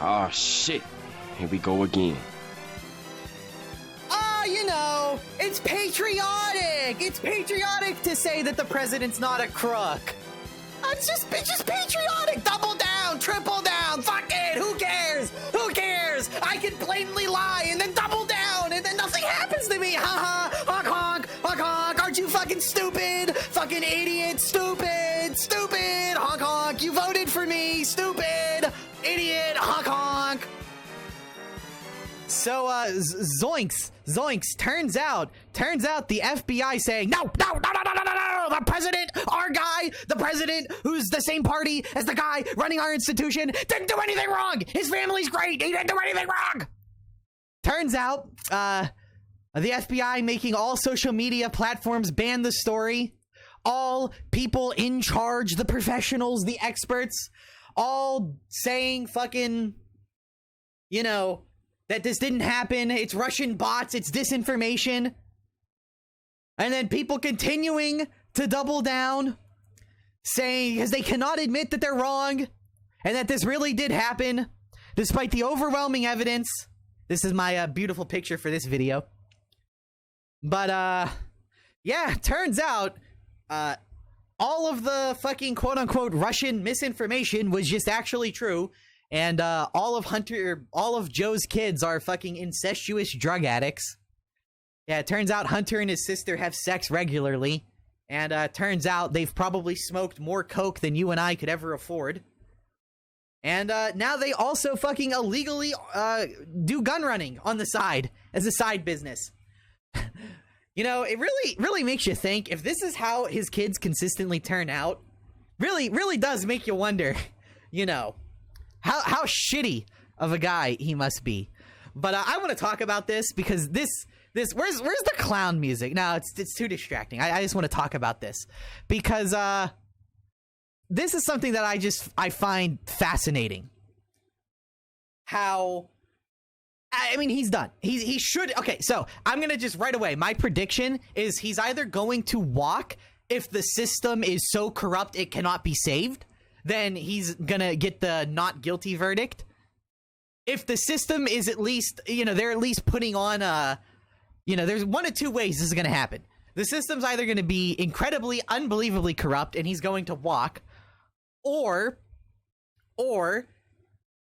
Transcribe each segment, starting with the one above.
Oh shit, here we go again. It's patriotic. It's patriotic to say that the president's not a crook. It's just patriotic. Double down, triple down. Fuck it. Who cares? Who cares? I can blatantly lie and then double down and then nothing happens to me. Ha ha. Honk honk. Honk honk. Aren't you fucking stupid? Fucking idiot. Stupid. Stupid. Honk honk. You voted for me. Stupid. Idiot. Honk honk. So, zoinks, turns out the FBI saying, no, the president, our guy, the president, who's the same party as the guy running our institution, didn't do anything wrong. His family's great. He didn't do anything wrong. Turns out, the FBI making all social media platforms ban the story. All people in charge, the professionals, the experts, all saying fucking, that this didn't happen, it's Russian bots, it's disinformation. And then people continuing to double down, saying, because they cannot admit that they're wrong, and that this really did happen, despite the overwhelming evidence. This is my beautiful picture for this video. But, yeah, turns out, all of the fucking quote-unquote Russian misinformation was just actually true. And all of Joe's kids are fucking incestuous drug addicts. Yeah, it turns out Hunter and his sister have sex regularly. And turns out they've probably smoked more coke than you and I could ever afford. And now they also fucking illegally do gun running on the side as a side business. It really makes you think, if this is how his kids consistently turn out, really does make you wonder, how shitty of a guy he must be. But I want to talk about this because this where's the clown music? No, it's too distracting. I just want to talk about this because this is something that I find fascinating. How, I mean, he's done. He should. Okay, so I'm gonna just right away. My prediction is he's either going to walk if the system is so corrupt it cannot be saved. Then he's gonna get the not guilty verdict. If the system is at least, they're at least putting on there's one of two ways this is gonna happen. The system's either gonna be incredibly, unbelievably corrupt and he's going to walk, or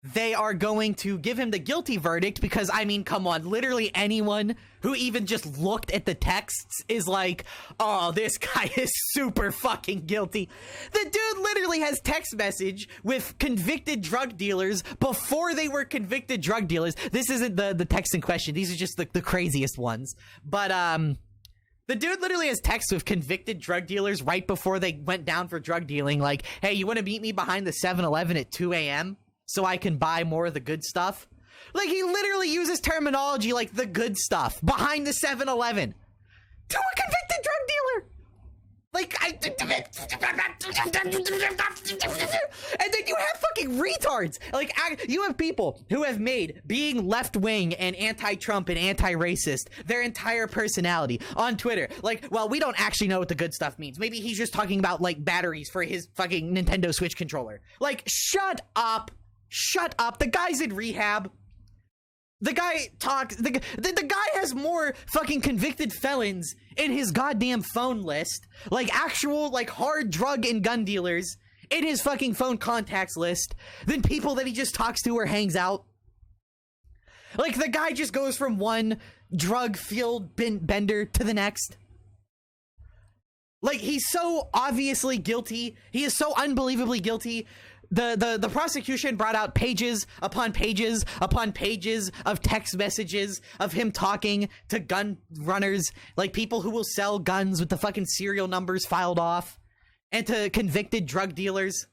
they are going to give him the guilty verdict because, I mean, come on, literally anyone who even just looked at the texts is like, oh, this guy is super fucking guilty. The dude literally has text message with convicted drug dealers before they were convicted drug dealers. This isn't the text in question. These are just the craziest ones. But, the dude literally has texts with convicted drug dealers right before they went down for drug dealing. Like, hey, you want to meet me behind the 7-Eleven at 2 a.m.? So I can buy more of the good stuff? Like, he literally uses terminology like the good stuff behind the 7-Eleven to a convicted drug dealer. Like, and then you have fucking retards. Like, you have people who have made being left-wing and anti-Trump and anti-racist their entire personality on Twitter. Like, well, we don't actually know what the good stuff means. Maybe he's just talking about, like, batteries for his fucking Nintendo Switch controller. Like, shut up. Shut up. The guy's in rehab. The guy talks. The guy has more fucking convicted felons in his goddamn phone list. Like actual, like, hard drug and gun dealers in his fucking phone contacts list than people that he just talks to or hangs out. Like, the guy just goes from one drug field bender to the next. Like, he's so obviously guilty. He is so unbelievably guilty. The prosecution brought out pages upon pages upon pages of text messages of him talking to gun runners, like people who will sell guns with the fucking serial numbers filed off, and to convicted drug dealers,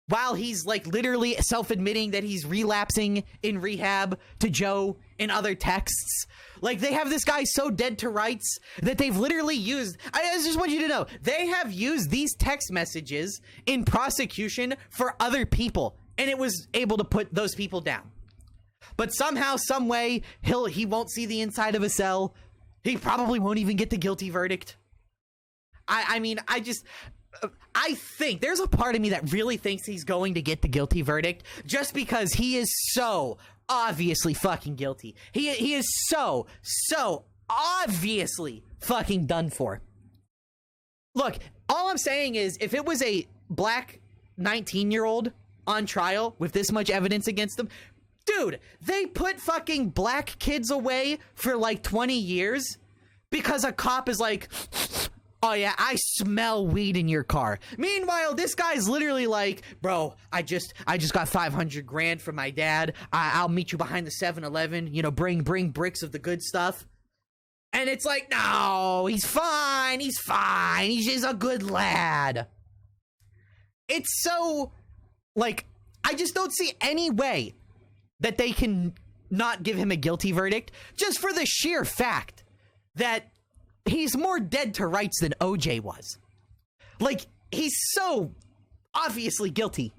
while he's like literally self-admitting that he's relapsing in rehab to Joe in other texts. Like, they have this guy so dead to rights that they've literally used, I just want you to know, they have used these text messages in prosecution for other people, and it was able to put those people down. But somehow, some way, he won't see the inside of a cell. He probably won't even get the guilty verdict. I mean, I think there's a part of me that really thinks he's going to get the guilty verdict just because he is so obviously fucking guilty. He is so obviously fucking done for. Look, all I'm saying is if it was a black 19-year-old on trial with this much evidence against them, dude, they put fucking black kids away for like 20 years because a cop is like, oh yeah, I smell weed in your car. Meanwhile, this guy's literally like, bro, I just got 500 grand from my dad. I'll meet you behind the 7-Eleven, you know, bring bricks of the good stuff. And it's like, no, he's fine. He's just a good lad. It's so, like, I just don't see any way that they can not give him a guilty verdict just for the sheer fact that he's more dead to rights than OJ was. Like, he's so obviously guilty.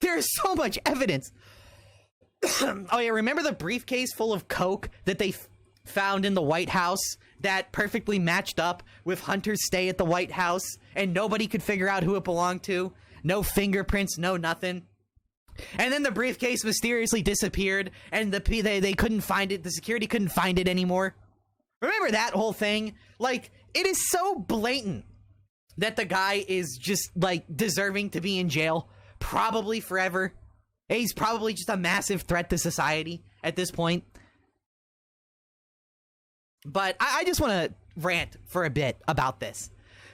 There's so much evidence. Oh yeah, remember the briefcase full of coke that they found in the White House that perfectly matched up with Hunter's stay at the White House and nobody could figure out who it belonged to? No fingerprints, no nothing. And then the briefcase mysteriously disappeared and they couldn't find it. The security couldn't find it anymore. Remember that whole thing? Like, it is so blatant that the guy is just, like, deserving to be in jail. Probably forever. He's probably just a massive threat to society at this point. But I just want to rant for a bit about this.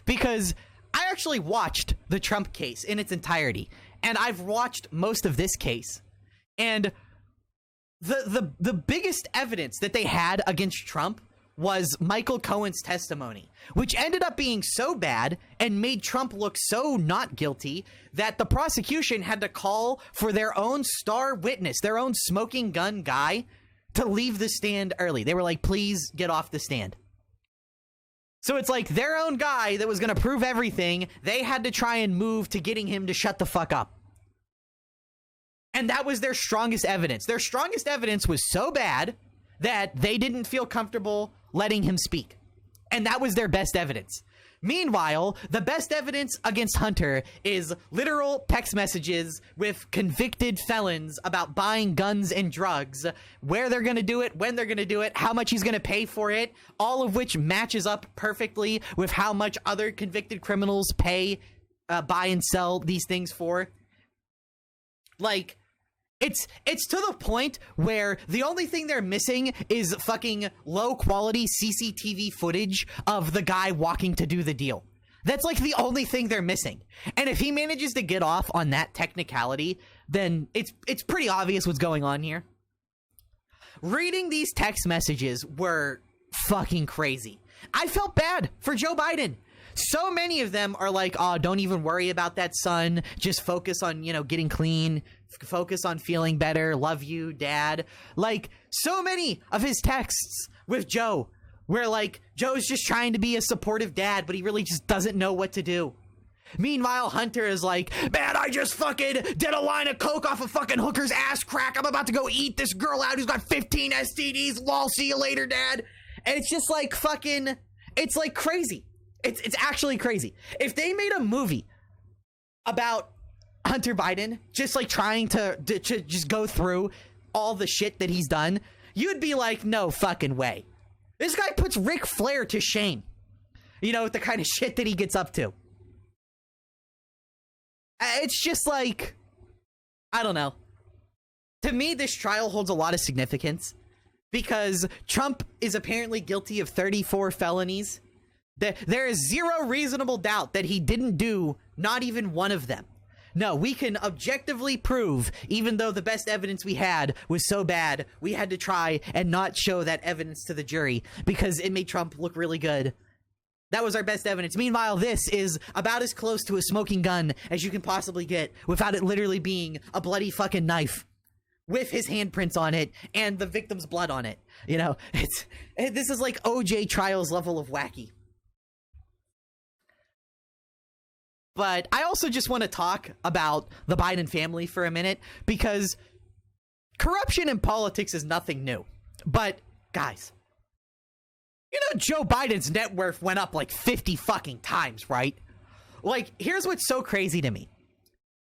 Because I actually watched the Trump case in its entirety. And I've watched most of this case. And the biggest evidence that they had against Trump was Michael Cohen's testimony, which ended up being so bad and made Trump look so not guilty that the prosecution had to call for their own star witness, their own smoking gun guy, to leave the stand early. They were like, please get off the stand. So it's like their own guy that was going to prove everything, they had to try and move to getting him to shut the fuck up. And that was their strongest evidence. Their strongest evidence was so bad that they didn't feel comfortable letting him speak. And that was their best evidence. Meanwhile, the best evidence against Hunter is literal text messages with convicted felons about buying guns and drugs, where they're going to do it, when they're going to do it, how much he's going to pay for it, all of which matches up perfectly with how much other convicted criminals pay, buy and sell these things for. Like, it's to the point where the only thing they're missing is fucking low quality CCTV footage of the guy walking to do the deal. That's like the only thing they're missing. And if he manages to get off on that technicality, then it's pretty obvious what's going on here. Reading these text messages were fucking crazy. I felt bad for Joe Biden. So many of them are like, oh, don't even worry about that, son. Just focus on, you know, getting clean. Focus on feeling better. Love you, dad. Like, so many of his texts with Joe where, like, Joe's just trying to be a supportive dad, but he really just doesn't know what to do. Meanwhile, Hunter is like, man, I just fucking did a line of coke off a fucking hooker's ass crack. I'm about to go eat this girl out who's got 15 STDs. Lol, see you later, dad. And it's just like fucking, it's like crazy. It's actually crazy. If they made a movie about Hunter Biden just like trying to just go through all the shit that he's done, you'd be like, no fucking way. This guy puts Ric Flair to shame. You know, with the kind of shit that he gets up to. It's just like, I don't know. To me, this trial holds a lot of significance because Trump is apparently guilty of 34 felonies. There is zero reasonable doubt that he didn't do not even one of them. No, we can objectively prove, even though the best evidence we had was so bad, we had to try and not show that evidence to the jury because it made Trump look really good. That was our best evidence. Meanwhile, this is about as close to a smoking gun as you can possibly get without it literally being a bloody fucking knife with his handprints on it and the victim's blood on it. You know, this is like OJ trials level of wacky. But I also just want to talk about the Biden family for a minute because corruption in politics is nothing new. But guys, you know Joe Biden's net worth went up like 50 fucking times, right? like, here's what's so crazy to me.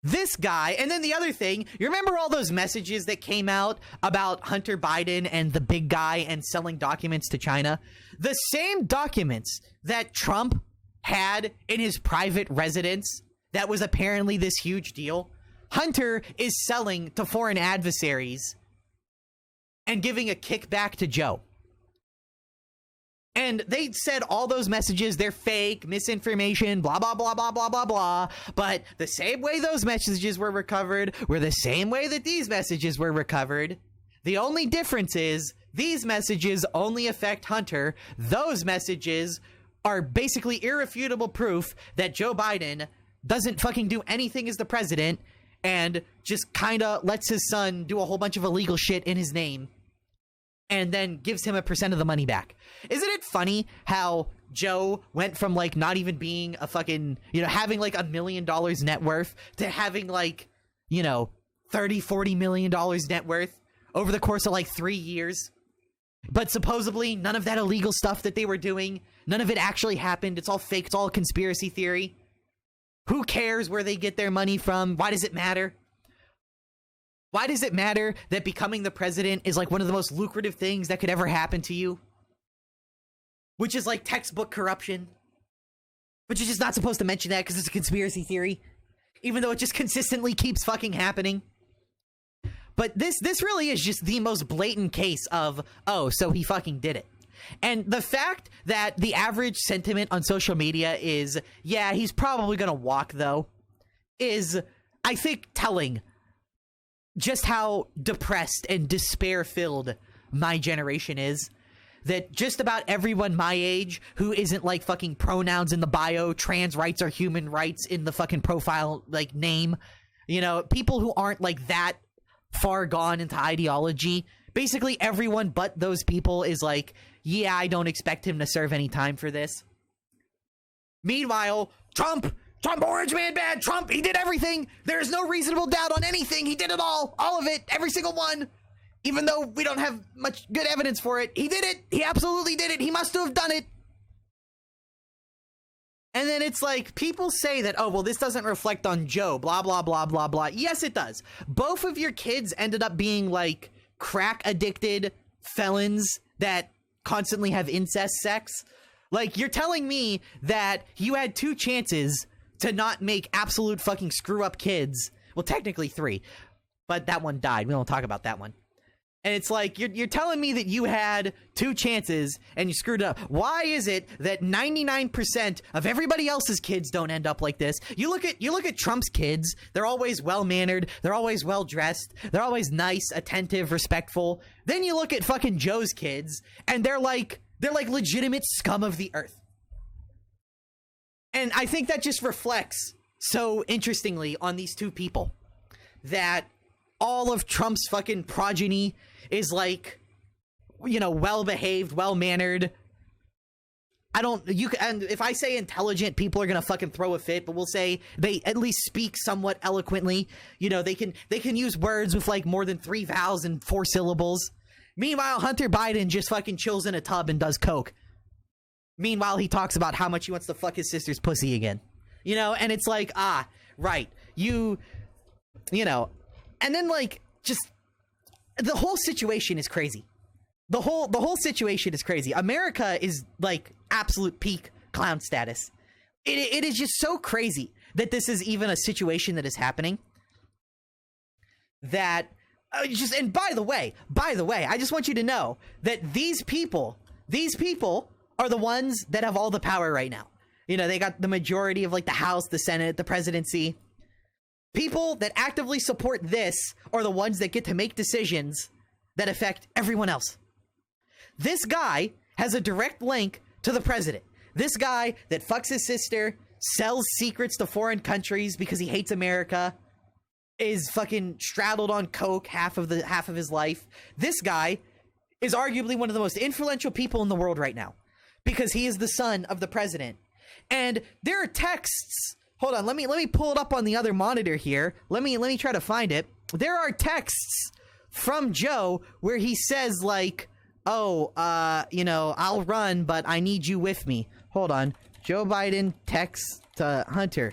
This guy, and then the other thing, you remember all those messages that came out about Hunter Biden and the big guy and selling documents to China? The same documents that Trump had in his private residence that was apparently this huge deal, Hunter is selling to foreign adversaries and giving a kickback to Joe. And they said all those messages, they're fake, misinformation, blah, blah, blah, blah, blah, blah, blah. But the same way those messages were recovered were the same way that these messages were recovered. The only difference is these messages only affect Hunter. Those messages are basically irrefutable proof that Joe Biden doesn't fucking do anything as the president and just kind of lets his son do a whole bunch of illegal shit in his name and then gives him 1% of the money back. Isn't it funny how Joe went from, like, not even being a fucking, you know, having, like, $1 million net worth to having, like, you know, $30-40 million net worth over the course of, like, 3 years? But supposedly none of that illegal stuff that they were doing, none of it actually happened. It's all fake. It's all a conspiracy theory. Who cares where they get their money from? Why does it matter? Why does it matter that becoming the president is like one of the most lucrative things that could ever happen to you? Which is like textbook corruption. But you're just not supposed to mention that because it's a conspiracy theory. Even though it just consistently keeps fucking happening. But this really is just the most blatant case of, oh, so he fucking did it. And the fact that the average sentiment on social media is, yeah, he's probably gonna walk though, is, I think, telling just how depressed and despair-filled my generation is. That just about everyone my age who isn't like fucking pronouns in the bio, trans rights or human rights in the fucking profile like name, you know, people who aren't like that far gone into ideology, basically everyone but those people is like, yeah, I don't expect him to serve any time for this. Meanwhile, Trump, Orange Man bad, Trump, he did everything. There is no reasonable doubt on anything. He did it all of it, every single one. Even though we don't have much good evidence for it, he did it. He absolutely did it. He must have done it. And then it's like, people say that, oh, well, this doesn't reflect on Joe, blah, blah, blah, blah, blah. Yes, it does. Both of your kids ended up being like crack-addicted felons that constantly have incest sex. Like, you're telling me that you had 2 chances to not make absolute fucking screw-up kids. Well, technically 3, but that one died. We don't talk about that one. And it's like, you're telling me that you had 2 chances and you screwed up. Why is it that 99% of everybody else's kids don't end up like this? You look at Trump's kids. They're always well-mannered. They're always well-dressed. They're always nice, attentive, respectful. Then you look at fucking Joe's kids and they're like legitimate scum of the earth. And I think that just reflects so interestingly on these 2 people that all of Trump's fucking progeny is like, you know, well-behaved, well-mannered. And if I say intelligent, people are gonna fucking throw a fit, but we'll say they at least speak somewhat eloquently. You know, they can use words with like more than 3 vowels and 4 syllables. Meanwhile, Hunter Biden just fucking chills in a tub and does coke. Meanwhile, he talks about how much he wants to fuck his sister's pussy again. You know, and it's like, right, you know, and then like, just, the whole situation is crazy. The whole situation is crazy. America is like absolute peak clown status. It is just so crazy that this is even a situation that is happening. That and by the way, I just want you to know that these people are the ones that have all the power right now. You know, they got the majority of like the House, the Senate, the presidency. People that actively support this are the ones that get to make decisions that affect everyone else. This guy has a direct link to the president. This guy that fucks his sister, sells secrets to foreign countries because he hates America, is fucking straddled on coke half of his life. This guy is arguably one of the most influential people in the world right now because he is the son of the president. And there are texts. Hold on, let me pull it up on the other monitor here. Let me try to find it. There are texts from Joe where he says like, oh, you know, I'll run, but I need you with me. Hold on. Joe Biden texts to Hunter.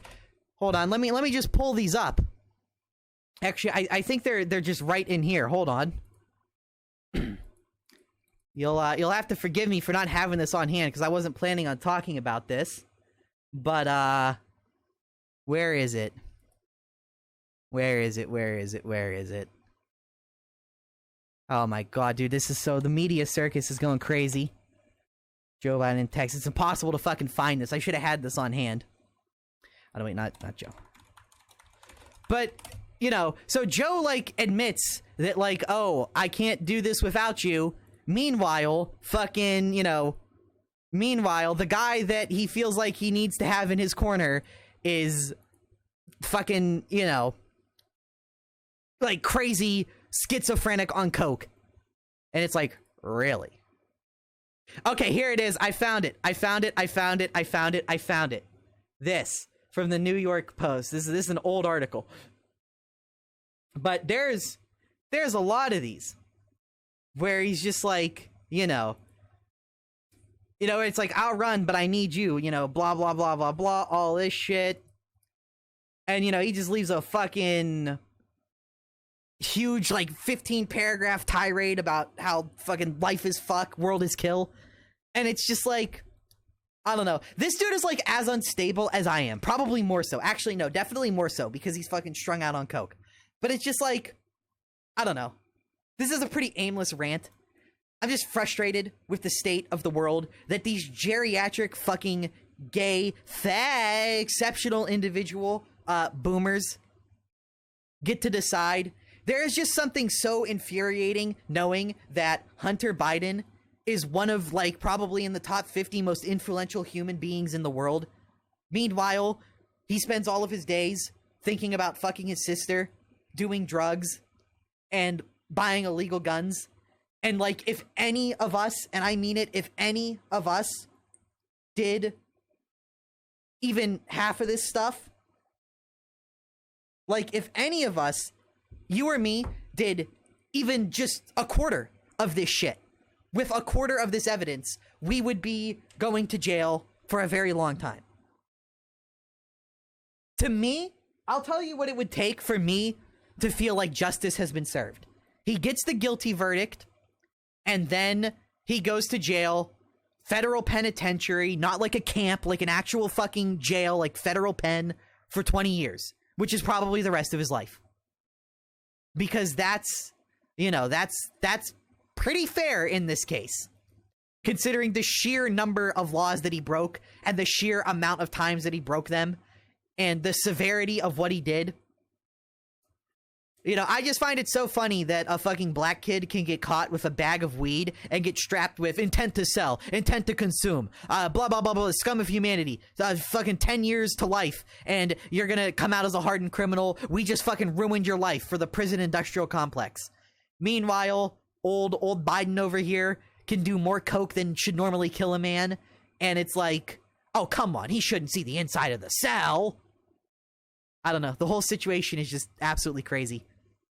Hold on, let me just pull these up. Actually, I think they're just right in here. Hold on. You'll have to forgive me for not having this on hand because I wasn't planning on talking about this. But where is it? Where is it? Where is it? Where is it? Oh my god, dude, this is so... The media circus is going crazy. Joe Biden in Texas. It's impossible to fucking find this. I should have had this on hand. Oh, no, wait, not Joe. But, you know, so Joe, like, admits that, like, oh, I can't do this without you. Meanwhile, fucking, you know... Meanwhile, the guy that he feels like he needs to have in his corner is fucking, you know... like, crazy... schizophrenic on coke. And it's like, really? Okay, here it is. I found it. I found it. I found it. I found it. I found it. This from the New York Post. This is an old article. But there's a lot of these where he's just like, you know, it's like, I'll run, but I need you, you know, blah, blah, blah, blah, blah, all this shit. And, you know, he just leaves a fucking huge, like, 15-paragraph tirade about how fucking life is fuck, world is kill. And it's just like, I don't know. This dude is, like, as unstable as I am. Probably more so. Actually, no, definitely more so, because he's fucking strung out on coke. But it's just like, I don't know. This is a pretty aimless rant. I'm just frustrated with the state of the world that these geriatric fucking gay, exceptional individual boomers get to decide. There is just something so infuriating knowing that Hunter Biden is one of, like, probably in the top 50 most influential human beings in the world. Meanwhile, he spends all of his days thinking about fucking his sister, doing drugs, and buying illegal guns. And, like, if any of us, and I mean it, if any of us did even half of this stuff, like, if any of us, you or me, did even just a quarter of this shit, with a quarter of this evidence, we would be going to jail for a very long time. To me, I'll tell you what it would take for me to feel like justice has been served. He gets the guilty verdict, and then he goes to jail, federal penitentiary, not like a camp, like an actual fucking jail, like federal pen, for 20 years, which is probably the rest of his life. Because that's, you know, that's pretty fair in this case, considering the sheer number of laws that he broke and the sheer amount of times that he broke them and the severity of what he did. You know, I just find it so funny that a fucking black kid can get caught with a bag of weed and get strapped with intent to sell, intent to consume, blah, blah, blah, blah, scum of humanity, fucking 10 years to life, and you're gonna come out as a hardened criminal. We just fucking ruined your life for the prison industrial complex. Meanwhile, old Biden over here can do more coke than should normally kill a man, and it's like, oh, come on, he shouldn't see the inside of the cell. I don't know. The whole situation is just absolutely crazy.